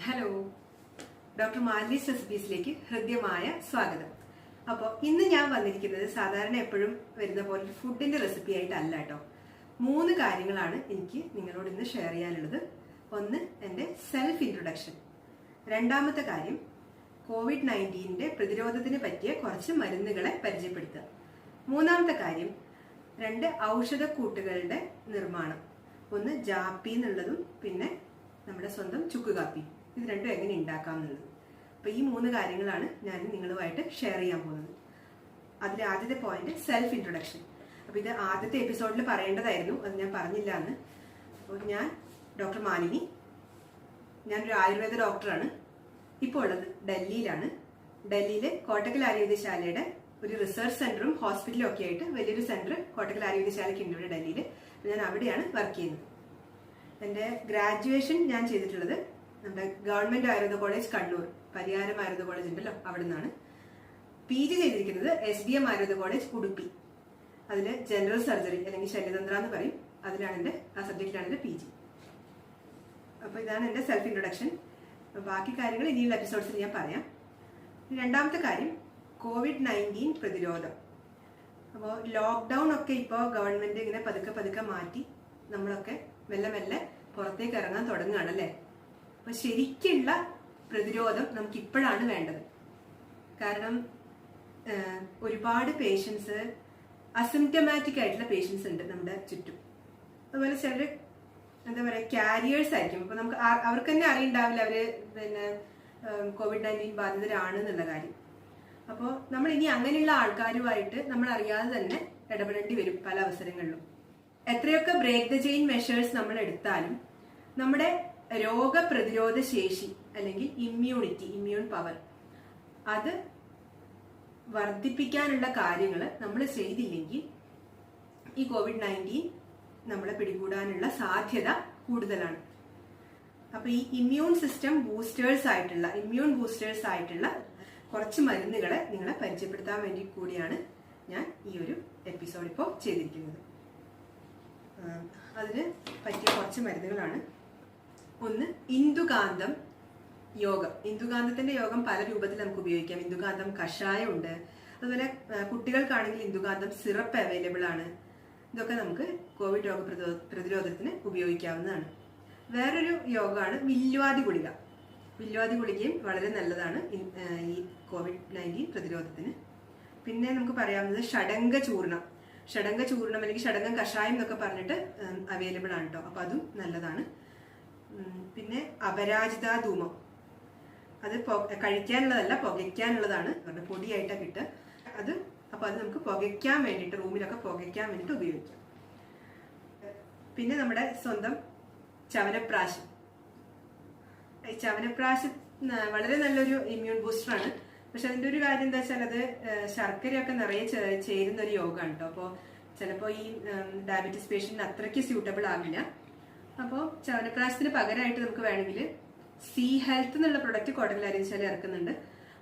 Hello, doctor malice റെസിപ്പീസിലേക്ക് ഹൃദ്യമായ സ്വാഗതം. അപ്പോൾ ഇന്ന് ഞാൻ വന്നിരിക്കുന്നത് സാധാരണ എപ്പോഴും വരുന്ന പോലെ ഫുഡിന്റെ റെസിപ്പി ആയിട്ടല്ല കേട്ടോ. 3 കാര്യങ്ങളാണ് എനിക്ക് നിങ്ങളോട് ഇന്ന് ഷെയർ ചെയ്യാനുള്ളത്. ഒന്ന്, എൻ്റെ സെൽഫ് ഇൻട്രൊഡക്ഷൻ. രണ്ടാമത്തെ കാര്യം, COVID-19 പ്രതിരോധത്തിന് പറ്റിയ കുറച്ച് മരുന്നുകളെ പരിചയപ്പെടുത്തുക. മൂന്നാമത്തെ കാര്യം, 2 ഔഷധക്കൂട്ടുകളുടെ നിർമ്മാണം. ഒന്ന് ജാപ്പി എന്നുള്ളതും പിന്നെ നമ്മുടെ സ്വന്തം ചുക്ക് കാപ്പി. ഇത് രണ്ടും എങ്ങനെ ഉണ്ടാക്കാം എന്നുള്ളത്. അപ്പൊ ഈ 3 കാര്യങ്ങളാണ് ഞാൻ നിങ്ങളുമായിട്ട് ഷെയർ ചെയ്യാൻ പോകുന്നത്. അതിലെ ആദ്യത്തെ പോയിന്റ് സെൽഫ് ഇൻട്രൊഡക്ഷൻ. അപ്പൊ ഇത് ആദ്യത്തെ എപ്പിസോഡിൽ പറയേണ്ടതായിരുന്നു, അത് ഞാൻ പറഞ്ഞില്ല എന്ന്. അപ്പോൾ ഞാൻ ഡോക്ടർ മാലിനി, ഞാനൊരു ആയുർവേദ ഡോക്ടറാണ്. ഇപ്പോൾ ഉള്ളത് ഡൽഹിയിലാണ്. ഡൽഹിയിലെ കോട്ടക്കൽ ആയുർവേദശാലയുടെ ഒരു റിസർച്ച് സെന്ററും ഹോസ്പിറ്റലും ഒക്കെ ആയിട്ട് വലിയൊരു സെന്റർ കോട്ടക്കൽ ആയുർവേദശാലയ്ക്ക് ഉണ്ട് ഇവിടെ ഡൽഹിയിൽ. ഞാൻ അവിടെയാണ് വർക്ക് ചെയ്യുന്നത്. എൻ്റെ ഗ്രാജുവേഷൻ ഞാൻ ചെയ്തിട്ടുള്ളത് നമ്മുടെ government Ayurveda college Kannur, Pariyaram Ayurveda college ഉണ്ടല്ലോ, അവിടെ നിന്നാണ്. PG ചെയ്തിരിക്കുന്നത് SDM ആയുർവേദ കോളേജ് ഉടുപ്പി. അതിൽ ജനറൽ സർജറി അല്ലെങ്കിൽ ശല്യതന്ത്ര എന്ന് പറയും. അതിലാണ് ആ സബ്ജക്റ്റിലാണ് എൻ്റെ PG. അപ്പോൾ ഇതാണ് എൻ്റെ സെൽഫ് ഇൻട്രൊഡക്ഷൻ. ബാക്കി കാര്യങ്ങൾ ഇനിയുള്ള എപ്പിസോഡ്സിൽ ഞാൻ പറയാം. രണ്ടാമത്തെ കാര്യം, COVID-19 പ്രതിരോധം. അപ്പോൾ ലോക്ക്ഡൗൺ ഒക്കെ ഇപ്പോൾ ഗവൺമെന്റ് ഇങ്ങനെ പതുക്കെ പതുക്കെ മാറ്റി നമ്മളൊക്കെ മെല്ലെ മെല്ലെ പുറത്തേക്ക് ഇറങ്ങാൻ തുടങ്ങുകയാണല്ലേ. അപ്പൊ ശരിക്കുള്ള പ്രതിരോധം നമുക്ക് ഇപ്പോഴാണ് വേണ്ടത്. കാരണം ഒരുപാട് പേഷ്യൻസ്, അസിംറ്റമാറ്റിക് ആയിട്ടുള്ള പേഷ്യൻസ് ഉണ്ട് നമ്മുടെ ചുറ്റും. അതുപോലെ ചിലർ എന്താ പറയുക, ക്യാരിയേഴ്സ് ആയിരിക്കും. അപ്പൊ നമുക്ക് അവർക്ക് തന്നെ അറിയുണ്ടാവില്ല അവര് പിന്നെ COVID-19 ബാധിതരാണ് എന്നുള്ള കാര്യം. അപ്പോൾ നമ്മൾ ഇനി അങ്ങനെയുള്ള ആൾക്കാരുമായിട്ട് നമ്മൾ അറിയാതെ തന്നെ ഇടപെടേണ്ടി വരും പല അവസരങ്ങളിലും. എത്രയൊക്കെ ബ്രേക്ക് ദ ചെയിൻ മെഷേഴ്സ് നമ്മൾ എടുത്താലും നമ്മുടെ രോഗപ്രതിരോധ ശേഷി അല്ലെങ്കിൽ ഇമ്മ്യൂൺ പവർ അത് വർദ്ധിപ്പിക്കാനുള്ള കാര്യങ്ങൾ നമ്മൾ ചെയ്തില്ലെങ്കിൽ ഈ COVID-19 നമ്മളെ പിടികൂടാനുള്ള സാധ്യത കൂടുതലാണ്. അപ്പൊ ഈ ഇമ്മ്യൂൺ ബൂസ്റ്റേഴ്സ് ആയിട്ടുള്ള കുറച്ച് മരുന്നുകളെ നിങ്ങളെ പരിചയപ്പെടുത്താൻ വേണ്ടി കൂടിയാണ് ഞാൻ ഈ ഒരു എപ്പിസോഡ് ഇപ്പോൾ ചെയ്തിരിക്കുന്നത്. അതിന് പറ്റിയ കുറച്ച് മരുന്നുകളാണ്. ഒന്ന്, ഇന്ദുകാന്തം യോഗം. ഇന്ദുകാന്തത്തിന്റെ യോഗം പല രൂപത്തിൽ നമുക്ക് ഉപയോഗിക്കാം. ഇന്ദുകാന്തം കഷായം ഉണ്ട്. അതുപോലെ കുട്ടികൾക്കാണെങ്കിൽ ഇന്ദുകാന്തം സിറപ്പ് അവൈലബിൾ ആണ്. ഇതൊക്കെ നമുക്ക് കോവിഡ് രോഗ പ്രതിരോധത്തിന് ഉപയോഗിക്കാവുന്നതാണ്. വേറൊരു യോഗമാണ് വില്വാദി ഗുളിക. വില്വാദി ഗുളികയും വളരെ നല്ലതാണ് ഈ COVID-19 പ്രതിരോധത്തിന്. പിന്നെ നമുക്ക് പറയാവുന്നത് ഷഡംഗ ചൂർണം അല്ലെങ്കിൽ ഷഡംഗം കഷായം എന്നൊക്കെ പറഞ്ഞിട്ട് അവൈലബിൾ ആണ് കേട്ടോ. അപ്പൊ അതും നല്ലതാണ്. പിന്നെ അപരാജിത ധൂമം, അത് കഴിക്കാനുള്ളതല്ല, പുകയ്ക്കാനുള്ളതാണ്. പൊടിയായിട്ടാണ് കിട്ടുക അത്. അപ്പൊ അത് നമുക്ക് പുകയ്ക്കാൻ വേണ്ടിയിട്ട്, റൂമിലൊക്കെ പുകയ്ക്കാൻ വേണ്ടിയിട്ട് ഉപയോഗിക്കാം. പിന്നെ നമ്മുടെ സ്വന്തം ചവനപ്രാശം. ഈ ചവനപ്രാശം വളരെ നല്ലൊരു ഇമ്മ്യൂൺ ബൂസ്റ്ററാണ്. പക്ഷെ അതിന്റെ ഒരു കാര്യം എന്താ വെച്ചാൽ അത് ശർക്കരയൊക്കെ നിറയെ ചേരുന്ന ഒരു യോഗമാണ് കേട്ടോ. അപ്പോൾ ചിലപ്പോൾ ഈ ഡയബറ്റീസ് പേഷ്യന്റിന് അത്രയ്ക്ക് സ്യൂട്ടബിൾ ആകില്ല. അപ്പോൾ ചവനപ്രാശത്തിന് പകരമായിട്ട് നമുക്ക് വേണമെങ്കിൽ സി ഹെൽത്ത് എന്നുള്ള പ്രൊഡക്റ്റ് കോട്ടക്കൽ ആയുർവേദശാല ഇറക്കുന്നുണ്ട്.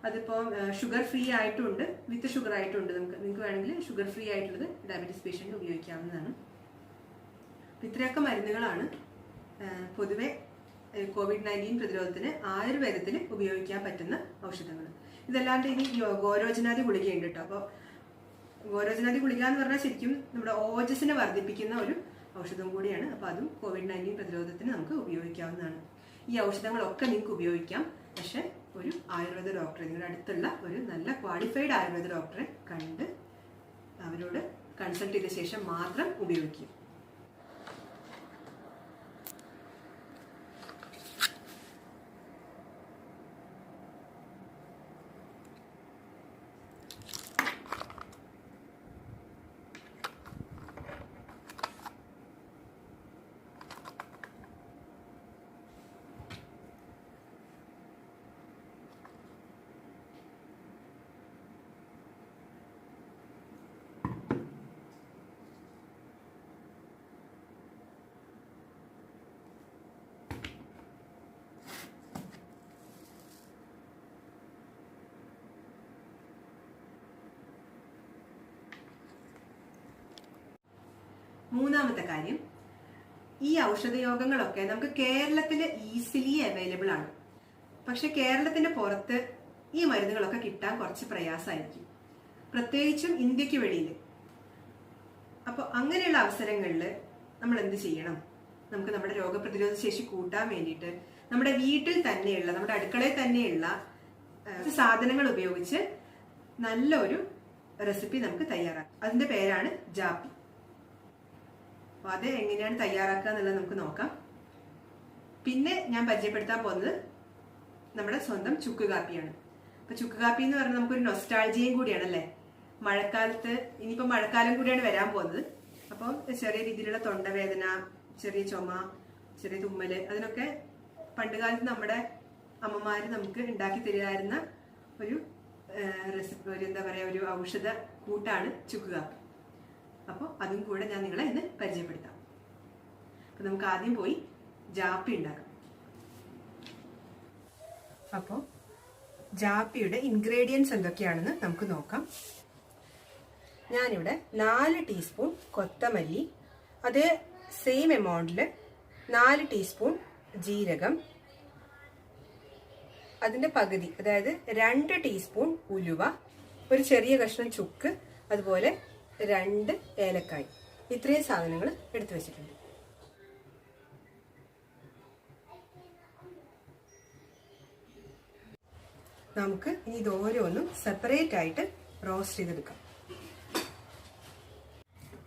അതിപ്പോ ഷുഗർ ഫ്രീ ആയിട്ടുണ്ട്, വിത്ത് ഷുഗർ ആയിട്ടുണ്ട്. നിങ്ങൾക്ക് വേണമെങ്കിൽ ഷുഗർ ഫ്രീ ആയിട്ടുള്ളത് ഡയബറ്റീസ് പേഷ്യന്റ് ഉപയോഗിക്കാവുന്നതാണ്. ഇത്രയൊക്കെ മരുന്നുകളാണ് പൊതുവെ COVID-19 പ്രതിരോധത്തിന് ആയുർവേദത്തിൽ ഉപയോഗിക്കാൻ പറ്റുന്ന ഔഷധങ്ങൾ. ഇതല്ലാണ്ട് ഇനി ഗോരോചനാദി ഗുളികയുണ്ട് കേട്ടോ. അപ്പോൾ ഗോരോചനാദി ഗുളിക എന്ന് പറഞ്ഞാൽ ശരിക്കും നമ്മുടെ ഓജസ്സിനെ വർദ്ധിപ്പിക്കുന്ന ഒരു ഔഷധം കൂടിയാണ്. അപ്പൊ അതും COVID-19 പ്രതിരോധത്തിന് നമുക്ക് ഉപയോഗിക്കാവുന്നതാണ്. ഈ ഔഷധങ്ങളൊക്കെ നിങ്ങൾക്ക് ഉപയോഗിക്കാം. പക്ഷെ ഒരു ആയുർവേദ ഡോക്ടറെ, നിങ്ങളുടെ അടുത്തുള്ള ഒരു നല്ല ക്വാളിഫൈഡ് ആയുർവേദ ഡോക്ടറെ കണ്ട് അവരോട് കൺസൾട്ട് ചെയ്ത ശേഷം മാത്രം ഉപയോഗിക്കും. മൂന്നാമത്തെ കാര്യം, ഈ ഔഷധയോഗങ്ങളൊക്കെ നമുക്ക് കേരളത്തിൽ ഈസിലി അവൈലബിൾ ആണ്. പക്ഷെ കേരളത്തിന്റെ പുറത്ത് ഈ മരുന്നുകളൊക്കെ കിട്ടാൻ കുറച്ച് പ്രയാസമായിരിക്കും, പ്രത്യേകിച്ചും ഇന്ത്യക്ക് വെളിയിൽ. അപ്പോൾ അങ്ങനെയുള്ള അവസരങ്ങളിൽ നമ്മൾ എന്ത് ചെയ്യണം? നമുക്ക് നമ്മുടെ രോഗപ്രതിരോധ ശേഷി കൂട്ടാൻ വേണ്ടിയിട്ട് നമ്മുടെ വീട്ടിൽ തന്നെയുള്ള, നമ്മുടെ അടുക്കളയിൽ തന്നെയുള്ള സാധനങ്ങൾ ഉപയോഗിച്ച് നല്ലൊരു റെസിപ്പി നമുക്ക് തയ്യാറാക്കാം. അതിന്റെ പേരാണ് ജാപ്പി. അപ്പോൾ അത് എങ്ങനെയാണ് തയ്യാറാക്കുക എന്നുള്ളത് നമുക്ക് നോക്കാം. പിന്നെ ഞാൻ പരിചയപ്പെടുത്താൻ പോകുന്നത് നമ്മുടെ സ്വന്തം ചുക്ക് കാപ്പിയാണ്. അപ്പൊ ചുക്ക് കാപ്പി എന്ന് പറഞ്ഞാൽ നമുക്കൊരു നൊസ്റ്റാൾജിയയും കൂടിയാണ് അല്ലേ. മഴക്കാലത്ത്, ഇനിയിപ്പോ മഴക്കാലം കൂടിയാണ് വരാൻ പോകുന്നത്. അപ്പം ചെറിയ രീതിയിലുള്ള തൊണ്ടവേദന, ചെറിയ ചുമ, ചെറിയ തുമ്മല്, അതിനൊക്കെ പണ്ടുകാലത്ത് നമ്മുടെ അമ്മമാര് നമുക്ക് ഉണ്ടാക്കി തരുമായിരുന്ന ഒരു റെസിപ്പി, ഒരു എന്താ പറയാ, ഒരു ഔഷധ കൂട്ടാണ് ചുക്ക് കാപ്പി. അപ്പോൾ അതും കൂടെ ഞാൻ നിങ്ങളെ ഇന്ന് പരിചയപ്പെടുത്താം. അപ്പൊ നമുക്ക് ആദ്യം പോയി ജാപ്പി ഉണ്ടാക്കാം. അപ്പോൾ ജാപ്പിയുടെ ഇൻഗ്രീഡിയൻസ് എന്തൊക്കെയാണെന്ന് നമുക്ക് നോക്കാം. ഞാനിവിടെ 4 ടീസ്പൂൺ കൊത്തമല്ലി, അതേ സെയിം എമൗണ്ടിൽ 4 ടീസ്പൂൺ ജീരകം, അതിന്റെ പകുതി അതായത് 2 ടീസ്പൂൺ ഉലുവ, ഒരു ചെറിയ കഷ്ണം ചുക്ക്, അതുപോലെ 2 ഏലക്കായ്, ഇത്രയും സാധനങ്ങൾ എടുത്തു വെച്ചിട്ടുണ്ട്. നമുക്ക് ഇനി ഇത് ഓരോന്നും സെപ്പറേറ്റ് ആയിട്ട് റോസ്റ്റ് ചെയ്തെടുക്കാം.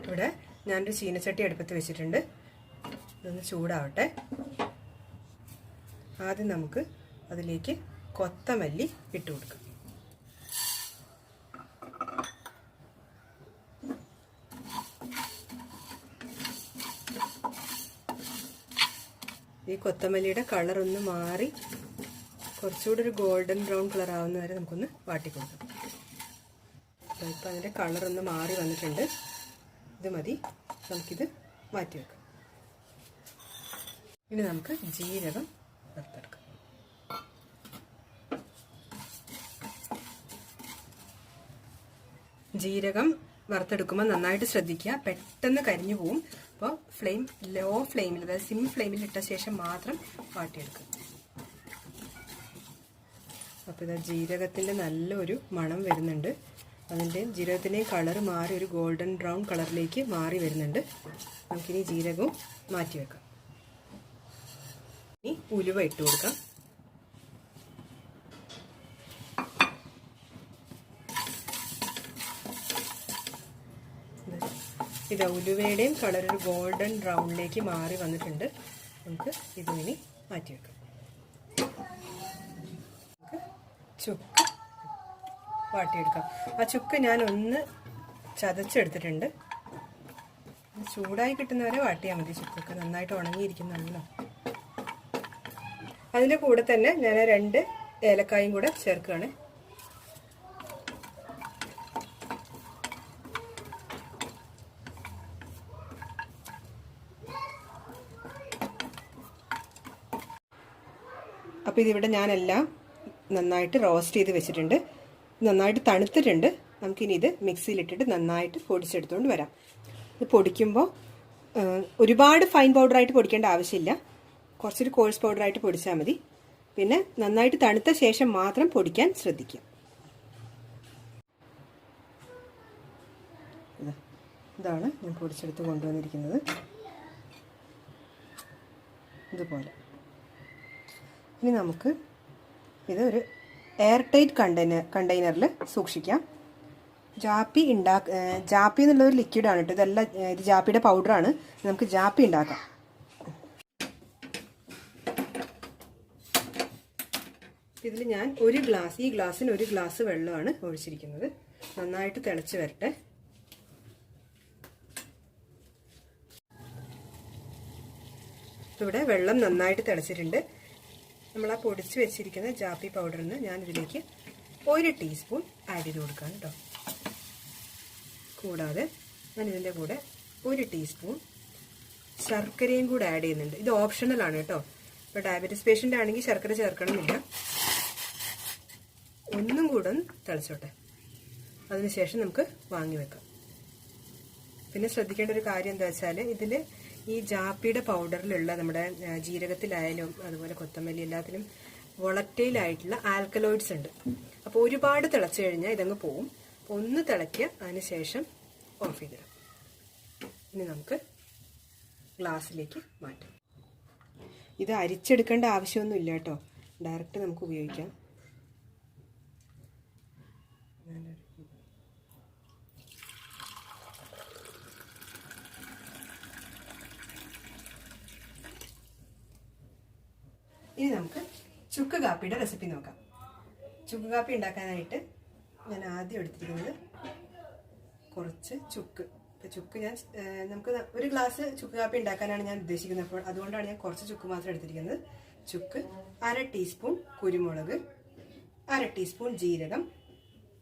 ഇവിടെ ഞാനൊരു ചീനച്ചട്ടി അടുപ്പത്ത് വെച്ചിട്ടുണ്ട്. ഇതൊന്ന് ചൂടാവട്ടെ. ആദ്യം നമുക്ക് അതിലേക്ക് കൊത്തമല്ലി ഇട്ട് കൊടുക്കാം. ഈ കൊത്തമല്ലിയുടെ കളർ ഒന്ന് മാറി കുറച്ചുകൂടി ഒരു ഗോൾഡൻ ബ്രൗൺ കളർ ആവുന്ന വരെ നമുക്കൊന്ന് വാട്ടിക്കൊടുക്കാം. ഇപ്പം അതിൻ്റെ കളർ ഒന്ന് മാറി വന്നിട്ടുണ്ട്. ഇത് മതി, നമുക്കിത് മാറ്റി വെക്കാം. ഇനി നമുക്ക് ജീരകം വറുത്തെടുക്കാം. ജീരകം വറുത്തെടുക്കുമ്പോൾ നന്നായിട്ട് ശ്രദ്ധിക്കുക, പെട്ടെന്ന് കരിഞ്ഞു പോവും. അപ്പോൾ ഫ്ലെയിം ലോ ഫ്ലെയിമിൽ, അതായത് സിം ഫ്ലെയിമിൽ ഇട്ട ശേഷം മാത്രം വാട്ടിയെടുക്കുക. അപ്പോൾ ഇത് ജീരകത്തിൻ്റെ നല്ലൊരു മണം വരുന്നുണ്ട്. അതിൻ്റെ ജീരകത്തിൻ്റെയും കളർ മാറി ഒരു ഗോൾഡൻ ബ്രൗൺ കളറിലേക്ക് മാറി വരുന്നുണ്ട്. നമുക്കിനി ജീരകവും മാറ്റി വെക്കാം. ഇനി ഉലുവ ഇട്ട് കൊടുക്കാം. ഇത് ഉലുവയുടെയും കളർ ഒരു ഗോൾഡൻ ബ്രൗണിലേക്ക് മാറി വന്നിട്ടുണ്ട്. നമുക്ക് ഇതിനി മാറ്റി വെക്കാം. ചുക്ക് വാട്ടിയെടുക്കാം. ആ ചുക്ക് ഞാൻ ഒന്ന് ചതച്ചെടുത്തിട്ടുണ്ട്. ചൂടായി കിട്ടുന്നവരെ വാട്ടിയാൽ മതി. ചുക്കൊക്കെ നന്നായിട്ട് ഉണങ്ങിയിരിക്കുന്നതാണല്ലോ. അതിൻ്റെ കൂടെ തന്നെ ഞാൻ 2 ഏലക്കായും കൂടെ ചേർക്കുകയാണ്. അപ്പോൾ ഇതിവിടെ ഞാനെല്ലാം നന്നായിട്ട് റോസ്റ്റ് ചെയ്ത് വെച്ചിട്ടുണ്ട്. നന്നായിട്ട് തണുത്തിട്ടുണ്ട്. നമുക്കിനി ഇത് മിക്സിയിലിട്ടിട്ട് നന്നായിട്ട് പൊടിച്ചെടുത്തുകൊണ്ട് വരാം. ഇത് പൊടിക്കുമ്പോൾ ഒരുപാട് ഫൈൻ പൗഡറായിട്ട് പൊടിക്കേണ്ട ആവശ്യമില്ല. കുറച്ചൊരു കോഴ്സ് പൗഡറായിട്ട് പൊടിച്ചാൽ മതി. പിന്നെ നന്നായിട്ട് തണുത്ത ശേഷം മാത്രം പൊടിക്കാൻ ശ്രദ്ധിക്കുക. ഇതാണ് ഞാൻ പൊടിച്ചെടുത്ത് കൊണ്ടുവന്നിരിക്കുന്നത്. ഇതുപോലെ. ഇനി നമുക്ക് ഇത് ഒരു എയർ ടൈറ്റ് കണ്ടെയ്നറിൽ സൂക്ഷിക്കാം. ജാപ്പി എന്നുള്ളൊരു ലിക്വിഡാണ് കേട്ടോ. ഇതെല്ലാം ഇത് ജാപ്പിയുടെ പൗഡറാണ്. നമുക്ക് ജാപ്പി ഉണ്ടാക്കാം. ഇതിൽ ഞാൻ ഈ ഗ്ലാസ്സിന് 1 ഗ്ലാസ് വെള്ളമാണ് ഒഴിച്ചിരിക്കുന്നത്. നന്നായിട്ട് തിളച്ച് വരട്ടെ. ഇവിടെ വെള്ളം നന്നായിട്ട് തിളച്ചിട്ടുണ്ട്. നമ്മൾ ആ പൊടിച്ച് വെച്ചിരിക്കുന്ന ജാപ്പി പൗഡറിൽ നിന്ന് ഞാൻ ഇതിലേക്ക് 1 ടീസ്പൂൺ ആഡ് ചെയ്ത് കൊടുക്കാം കേട്ടോ. കൂടാതെ ഞാൻ ഇതിൻ്റെ കൂടെ 1 ടീസ്പൂൺ ശർക്കരയും കൂടെ ആഡ് ചെയ്യുന്നുണ്ട്. ഇത് ഓപ്ഷണലാണ് കേട്ടോ. ഇപ്പോൾ ഡയബറ്റീസ് പേഷ്യൻ്റ് ആണെങ്കിൽ ശർക്കര ചേർക്കണമെന്നില്ല. ഒന്നും കൂടെ ഒന്ന് തിളച്ചോട്ടെ. അതിനുശേഷം നമുക്ക് വാങ്ങി വെക്കാം. പിന്നെ ശ്രദ്ധിക്കേണ്ട ഒരു കാര്യം എന്താ വെച്ചാൽ ഇതിൽ ഈ ജാപ്പിയുടെ പൗഡറിലുള്ള നമ്മുടെ ജീരകത്തിലായാലും അതുപോലെ കൊത്തമല്ലി എല്ലാത്തിലും വോളറ്റൈൽ ആയിട്ടുള്ള ആൽക്കലോയിഡ്സ് ഉണ്ട്. അപ്പോൾ ഒരുപാട് തിളച്ചു കഴിഞ്ഞാൽ ഇതങ്ങ് പോവും. അപ്പോൾ ഒന്ന് തിളയ്ക്കുക, അതിന് ശേഷം ഓഫ് ചെയ്തിടാം. ഇനി നമുക്ക് ഗ്ലാസ്സിലേക്ക് മാറ്റാം. ഇത് അരിച്ചെടുക്കേണ്ട ആവശ്യമൊന്നുമില്ല കേട്ടോ, ഡയറക്റ്റ് നമുക്ക് ഉപയോഗിക്കാം. ഇനി നമുക്ക് ചുക്ക് കാപ്പിയുടെ റെസിപ്പി നോക്കാം. ചുക്ക് കാപ്പി ഉണ്ടാക്കാനായിട്ട് ഞാൻ ആദ്യം എടുത്തിരിക്കുന്നത് കുറച്ച് ചുക്ക്. ഇപ്പം ചുക്ക് നമുക്ക് ഒരു ഗ്ലാസ് ചുക്ക് കാപ്പി ഉണ്ടാക്കാനാണ് ഞാൻ ഉദ്ദേശിക്കുന്നത്. അപ്പോൾ അതുകൊണ്ടാണ് ഞാൻ കുറച്ച് ചുക്ക് മാത്രം എടുത്തിരിക്കുന്നത്. ചുക്ക്, 1/2 ടീസ്പൂൺ കുരുമുളക്, 1/2 ടീസ്പൂൺ ജീരകം,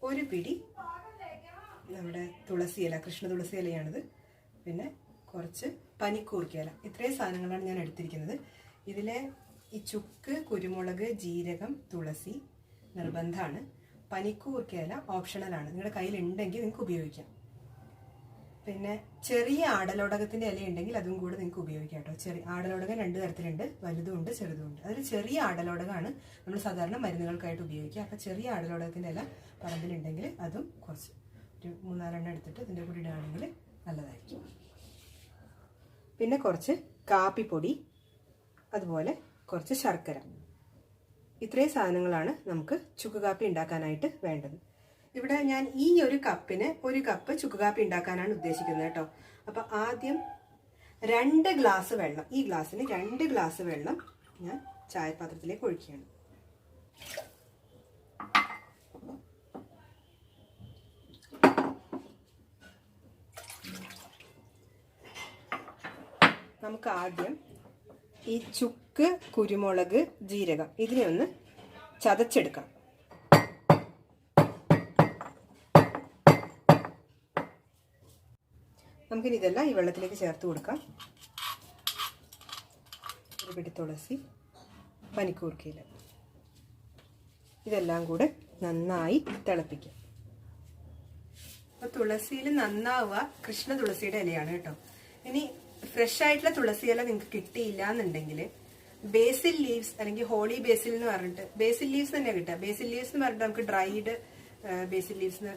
ഒരു പിടി നമ്മുടെ തുളസി ഇല, കൃഷ്ണ തുളസി ഇലയാണിത്, പിന്നെ കുറച്ച് പനിക്കൂർക്ക ഇല. ഇത്രയും സാധനങ്ങളാണ് ഞാൻ എടുത്തിരിക്കുന്നത്. ഇതിലെ ഈ ചുക്ക്, കുരുമുളക്, ജീരകം, തുളസി നിർബന്ധമാണ്. പനിക്കൂർക്ക ഇല ഓപ്ഷണലാണ്, നിങ്ങളുടെ കയ്യിലുണ്ടെങ്കിൽ നിങ്ങൾക്ക് ഉപയോഗിക്കാം. പിന്നെ ചെറിയ ആടലോടകത്തിന്റെ ഇല ഉണ്ടെങ്കിൽ അതും കൂടെ നിങ്ങൾക്ക് ഉപയോഗിക്കാം കേട്ടോ. ചെറിയ ആടലോടകം 2 തരത്തിലുണ്ട്, വലുതുമുണ്ട് ചെറുതുമുണ്ട്. അതിൽ ചെറിയ ആടലോടകമാണ് നമ്മൾ സാധാരണ മരുന്നുകൾക്കായിട്ട് ഉപയോഗിക്കുക. അപ്പോൾ ചെറിയ ആടലോടകത്തിന്റെ ഇല പറമ്പിലുണ്ടെങ്കിൽ അതും കുറച്ച് ഒരു 3-4 എടുത്തിട്ട് ഇതിൻ്റെ കൂടെ ഇടുകയാണെങ്കിൽ നല്ലതായിരിക്കും. പിന്നെ കുറച്ച് കാപ്പിപ്പൊടി, അതുപോലെ കുറച്ച് ശർക്കര. ഇത്രയും സാധനങ്ങളാണ് നമുക്ക് ചുക്ക് കാപ്പി ഉണ്ടാക്കാനായിട്ട് വേണ്ടത്. ഇവിടെ ഞാൻ ഈ ഒരു കപ്പിന് 1 കപ്പ് ചുക്ക് കാപ്പി ഉണ്ടാക്കാനാണ് ഉദ്ദേശിക്കുന്നത് കേട്ടോ. അപ്പം ആദ്യം 2 ഗ്ലാസ് വെള്ളം, ഈ ഗ്ലാസ്സിന് 2 ഗ്ലാസ് വെള്ളം ഞാൻ ചായപാത്രത്തിലേക്ക് ഒഴിക്കുകയാണ്. നമുക്ക് ആദ്യം ഈ ചുക്ക്, കുരുമുളക്, ജീരകം ഇതിനെ ഒന്ന് ചതച്ചെടുക്കാം. നമുക്കിനി ഇതെല്ലാം ഈ വെള്ളത്തിലേക്ക് ചേർത്ത് കൊടുക്കാം. ഒരു പിടി തുളസി, പനിക്കൂർക്കയില, ഇതെല്ലാം കൂടെ നന്നായി തിളപ്പിക്കാം. അപ്പോൾ തുളസിയിൽ നന്നാവുക കൃഷ്ണ തുളസിയുടെ ഇലയാണ് കേട്ടോ. ഇനി ഫ്രഷ് ആയിട്ടുള്ള തുളസി ഇല നിങ്ങൾക്ക് കിട്ടിയില്ല എന്നുണ്ടെങ്കിൽ ബേസിൽ ലീവ്സ് അല്ലെങ്കിൽ ഹോളി ബേസിൽ എന്ന് പറഞ്ഞിട്ട്, ബേസിൽ ലീവ്സ് തന്നെ കിട്ടുക. ബേസിൽ ലീവ്സ് എന്ന് പറഞ്ഞിട്ട് നമുക്ക് ഡ്രൈഡ് ബേസിൽ ലീവ്സ്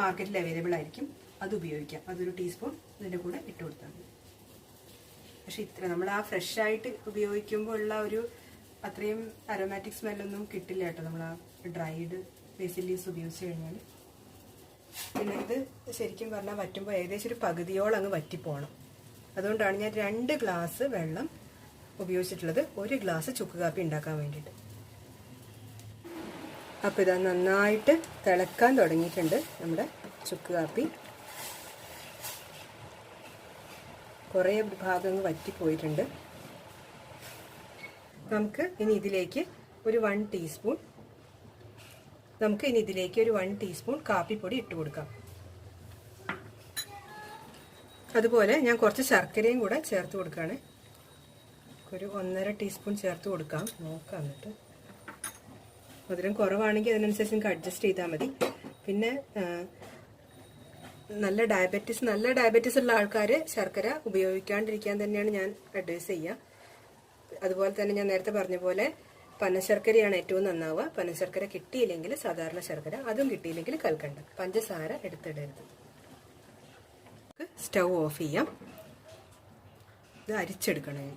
മാർക്കറ്റിൽ അവൈലബിൾ ആയിരിക്കും, അത് ഉപയോഗിക്കാം. അതൊരു ടീസ്പൂൺ ഇതിൻ്റെ കൂടെ ഇട്ട് കൊടുത്താൽ മതി. പക്ഷെ ഇത്ര നമ്മൾ ആ ഫ്രഷ് ആയിട്ട് ഉപയോഗിക്കുമ്പോൾ ഉള്ള ഒരു അത്രയും അരോമാറ്റിക് സ്മെല്ലൊന്നും കിട്ടില്ല കേട്ടോ നമ്മൾ ആ ഡ്രൈഡ് ബേസിൽ ലീവ്സ് ഉപയോഗിച്ച് കഴിഞ്ഞാൽ. പിന്നെ ഇത് ശരിക്കും പറഞ്ഞാൽ വറ്റുമ്പോൾ ഏകദേശം ഒരു പകുതിയോളം അങ്ങ് വറ്റിപ്പോണം. അതുകൊണ്ടാണ് ഞാൻ 2 ഗ്ലാസ് വെള്ളം ഉപയോഗിച്ചിട്ടുള്ളത് 1 ഗ്ലാസ് ചുക്ക് കാപ്പി ഉണ്ടാക്കാൻ വേണ്ടിയിട്ട്. അപ്പോൾ ഇതാ നന്നായിട്ട് തിളക്കാൻ തുടങ്ങിയിട്ടുണ്ട് നമ്മുടെ ചുക്ക് കാപ്പി. കുറേ ഭാഗങ്ങൾ വറ്റിപ്പോയിട്ടുണ്ട്. നമുക്ക് ഇനി ഇതിലേക്ക് ഒരു 1 ടീസ്പൂൺ കാപ്പിപ്പൊടി ഇട്ട് കൊടുക്കാം. അതുപോലെ ഞാൻ കുറച്ച് ശർക്കരയും കൂടെ ചേർത്ത് കൊടുക്കുകയാണ്. ഒരു 1.5 ടീസ്പൂൺ ചേർത്ത് കൊടുക്കാം. നോക്കാം, എന്നിട്ട് മധുരം കുറവാണെങ്കിൽ അതിനനുസരിച്ച് നിങ്ങൾക്ക് അഡ്ജസ്റ്റ് ചെയ്താൽ മതി. പിന്നെ നല്ല ഡയബറ്റീസ് ഉള്ള ആൾക്കാർ ശർക്കര ഉപയോഗിക്കാണ്ടിരിക്കാൻ തന്നെയാണ് ഞാൻ അഡ്വൈസ് ചെയ്യുക. അതുപോലെ തന്നെ ഞാൻ നേരത്തെ പറഞ്ഞ പോലെ പനശർക്കരയാണ് ഏറ്റവും നന്നാവുക. പനശർക്കര കിട്ടിയില്ലെങ്കിൽ സാധാരണ ശർക്കര, അതും കിട്ടിയില്ലെങ്കിൽ കൽക്കണ്ട, പഞ്ചസാര എടുത്തിടരുത്. സ്റ്റൗ ഓഫ് ചെയ്യാം. ഇത് അരിച്ചെടുക്കണം.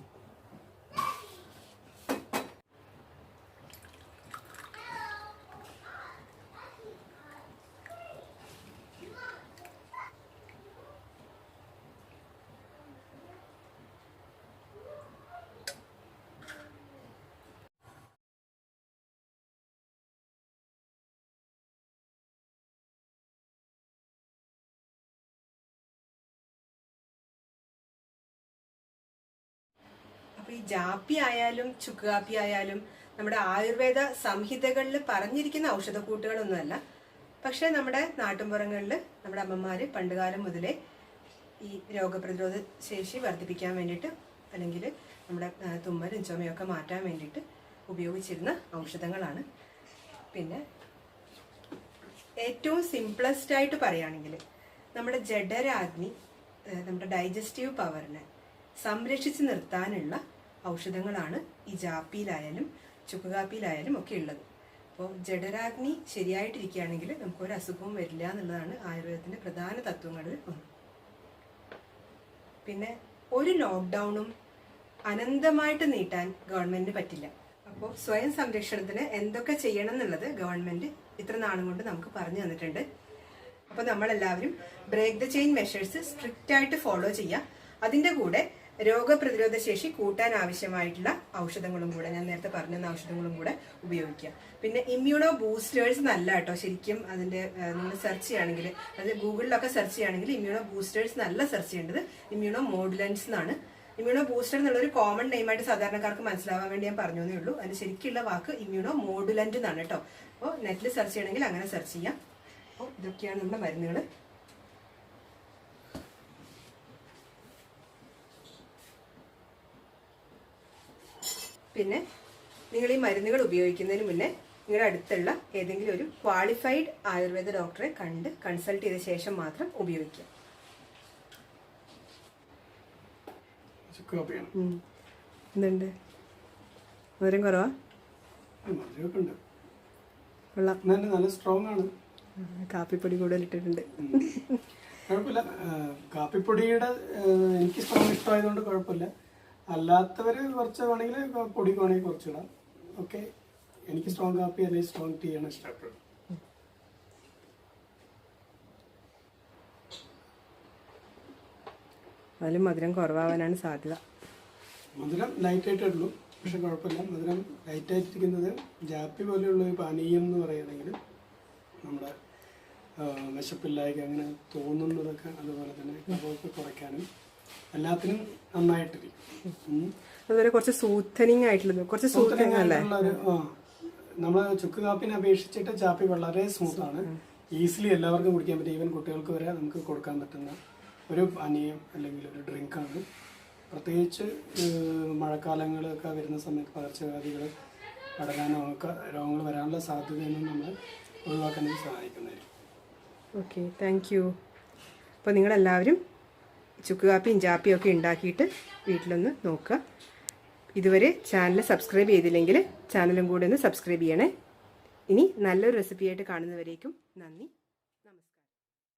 അപ്പോൾ ഈ ജാപ്പി ആയാലും ചുക്ക് കാപ്പി ആയാലും നമ്മുടെ ആയുർവേദ സംഹിതകളിൽ പറഞ്ഞിരിക്കുന്ന ഔഷധക്കൂട്ടുകളൊന്നുമല്ല. പക്ഷെ നമ്മുടെ നാട്ടിൻപുറങ്ങളിൽ നമ്മുടെ അമ്മമാർ പണ്ടുകാലം മുതലേ ഈ രോഗപ്രതിരോധ ശേഷി വർദ്ധിപ്പിക്കാൻ വേണ്ടിയിട്ട്, അല്ലെങ്കിൽ നമ്മുടെ തുമ്മലും ചുമയൊക്കെ മാറ്റാൻ വേണ്ടിയിട്ട് ഉപയോഗിച്ചിരുന്ന ഔഷധങ്ങളാണ്. പിന്നെ ഏറ്റവും സിംപ്ലസ്റ്റ് ആയിട്ട് പറയുകയാണെങ്കിൽ നമ്മുടെ ജഠരാഗ്നി, നമ്മുടെ ഡൈജസ്റ്റീവ് പവറിനെ സംരക്ഷിച്ച് നിർത്താനുള്ള ഔഷധങ്ങളാണ് ഈ ജാപ്പിയിലായാലും ചുക്ക് കാപ്പിയിലായാലും ഒക്കെ ഉള്ളത്. അപ്പോൾ ജഠരാഗ്നി ശരിയായിട്ടിരിക്കുകയാണെങ്കിൽ നമുക്കൊരു അസുഖവും വരില്ല എന്നുള്ളതാണ് ആയുർവേദത്തിൻ്റെ പ്രധാന തത്വങ്ങളിൽ ഒന്ന്. പിന്നെ ഒരു ലോക്ക്ഡൗണും അനന്തമായിട്ട് നീട്ടാൻ ഗവൺമെന്റിന് പറ്റില്ല. അപ്പോൾ സ്വയം സംരക്ഷണത്തിന് എന്തൊക്കെ ചെയ്യണം എന്നുള്ളത് ഗവൺമെന്റ് ഇത്ര നാളും കൊണ്ട് നമുക്ക് പറഞ്ഞു തന്നിട്ടുണ്ട്. അപ്പോൾ നമ്മളെല്ലാവരും break the chain measures strict ആയിട്ട് ഫോളോ ചെയ്യുക. അതിൻ്റെ കൂടെ രോഗപ്രതിരോധ ശേഷി കൂട്ടാൻ ആവശ്യമായിട്ടുള്ള ഔഷധങ്ങളും കൂടെ, ഞാൻ നേരത്തെ പറഞ്ഞ ഔഷധങ്ങളും കൂടെ ഉപയോഗിക്കുക. പിന്നെ ഇമ്മ്യൂണോ ബൂസ്റ്റേഴ്സ് എന്നല്ല കേട്ടോ ശരിക്കും അതിൻ്റെ നിങ്ങൾ സെർച്ച് ചെയ്യുകയാണെങ്കിൽ, അത് ഗൂഗിളിലൊക്കെ സെർച്ച് ചെയ്യുകയാണെങ്കിൽ ഇമ്മ്യൂണോ ബൂസ്റ്റേഴ്സ് എന്നല്ല സെർച്ച് ചെയ്യേണ്ടത്, ഇമ്മ്യൂണോ മോഡുലൻസ് എന്നാണ്. ഇമ്മ്യൂണോ ബൂസ്റ്റർ എന്നുള്ളൊരു കോമൺ നെയിമായിട്ട് സാധാരണക്കാർക്ക് മനസ്സിലാവാൻ വേണ്ടി ഞാൻ പറഞ്ഞേ ഉള്ളൂ. അതിന് ശരിക്കുള്ള വാക്ക് ഇമ്മ്യൂണോ മോഡുലന്റ് എന്നാണ് കേട്ടോ. അപ്പോൾ നെറ്റിൽ സെർച്ച് ചെയ്യണമെങ്കിൽ അങ്ങനെ സെർച്ച് ചെയ്യാം. അപ്പോൾ ഇതൊക്കെയാണ് നമ്മുടെ മരുന്നുകൾ. പിന്നെ നിങ്ങൾ ഈ മരുന്നുകൾ ഉപയോഗിക്കുന്നതിന് മുന്നേ നിങ്ങളുടെ അടുത്തുള്ള ഏതെങ്കിലും ഒരു ക്വാളിഫൈഡ് ആയുർവേദ ഡോക്ടറെ കണ്ട് കൺസൾട്ട് ചെയ്ത ശേഷം മാത്രം ഉപയോഗിക്കുക. എന്തുണ്ട്, മധുരം കുറവാ? നല്ല സ്ട്രോങ് ആണ്. കാപ്പിപ്പൊടി കൂടുതൽ ഇട്ടിട്ടുണ്ട്. കുഴപ്പമില്ല, കാപ്പിപ്പൊടിയുടെ എനിക്ക് സ്ട്രോങ് ഇഷ്ടമായതുകൊണ്ട് കുഴപ്പമില്ല. അല്ലാത്തവർ കുറച്ച് വേണമെങ്കിൽ പൊടി വേണമെങ്കിൽ കുറച്ചിടാം. ഓക്കെ, എനിക്ക് സ്ട്രോങ് കാപ്പി അല്ലെങ്കിൽ സ്ട്രോങ് ടീ ആണ് ഇഷ്ടപ്പെട്ടത്. അതിലും മധുരം കുറവാകാനാണ് സാധ്യത. മധുരം ലൈറ്റായിട്ടേ ഉള്ളൂ, പക്ഷെ കുഴപ്പമില്ല. മധുരം ലൈറ്റായിട്ടിരിക്കുന്നത് ജാപ്പി പോലെയുള്ള ഒരു പാനീയം എന്ന് പറയുകയാണെങ്കിൽ നമ്മുടെ വിശപ്പില്ലായ്ക അങ്ങനെ തോന്നുന്നതൊക്കെ അതുപോലെ തന്നെ അതൊക്കെ കുറയ്ക്കാനും എല്ലാത്തിനും നന്നായിട്ടിരിക്കും. അതുപോലെ കുറച്ച് സൂത്തനിങ് ആയിട്ടുള്ളത്, കുറച്ച് സൂത്തനിങ് അല്ലേ? നമ്മൾ ചുക്ക് കാപ്പിനെ അപേക്ഷിച്ചിട്ട് ചാപ്പി വളരെ സ്മൂത്താണ്, ഈസിലി എല്ലാവർക്കും കുടിക്കാൻ പറ്റും. ഈവൻ കുട്ടികൾക്ക് വരെ നമുക്ക് കൊടുക്കാൻ പറ്റുന്ന ഒരു പാനീയം അല്ലെങ്കിൽ ഒരു ഡ്രിങ്കാണ്. പ്രത്യേകിച്ച് മഴക്കാലങ്ങളൊക്കെ വരുന്ന സമയത്ത് പകർച്ചവ്യാധികൾ പടരാനോ ഒക്കെ രോഗങ്ങൾ വരാനുള്ള സാധ്യതയൊന്നും നമ്മൾ ഒഴിവാക്കാനായിട്ട് സഹായിക്കുന്നതായിരിക്കും. Okay, thank you. അപ്പോൾ നിങ്ങളെല്ലാവരും ചുക്ക് കാപ്പിയും ജാപ്പിയും ഒക്കെ ഉണ്ടാക്കിയിട്ട് വീട്ടിലൊന്ന് നോക്കുക. ഇതുവരെ ചാനൽ സബ്സ്ക്രൈബ് ചെയ്തില്ലെങ്കിൽ ചാനലും കൂടെ ഒന്ന് സബ്സ്ക്രൈബ് ചെയ്യണേ. ഇനി നല്ലൊരു റെസിപ്പിയായിട്ട് കാണുന്നവരേക്കും നന്ദി.